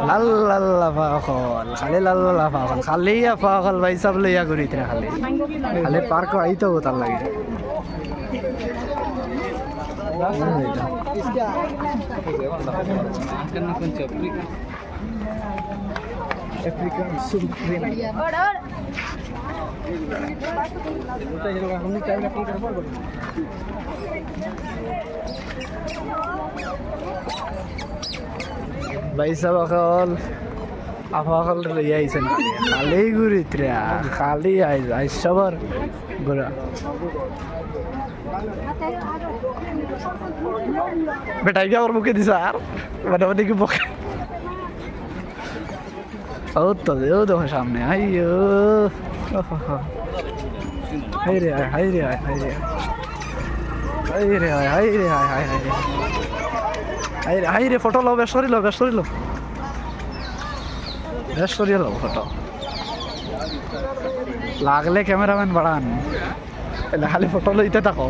লাল্লা পাগল খালি লাল্লা পাগল খালি পাগল ভাই সব লইয়া ঘুরিত রে খালি খালি পার্ক আইতো তার লাগে আফ্রিকান সুপ্রিম ভাই সব আফাকল লইয়া আইছেন খালি ঘুরিত রে খালি আই সবার ঘোরা বেটাই গিয়ে ওর মুখে দিছে আর মানে কি বকে ও তো দেখো সামনে আইয়ো হাই রে হাই রে হাই রে হাই রে হাই রে হাই রে হাই রে হাই রে ফটো লো বেশ করিল ফটো লাগলে ক্যামেরাম্যান বাড়ান খালি ফটো লইতে থাকো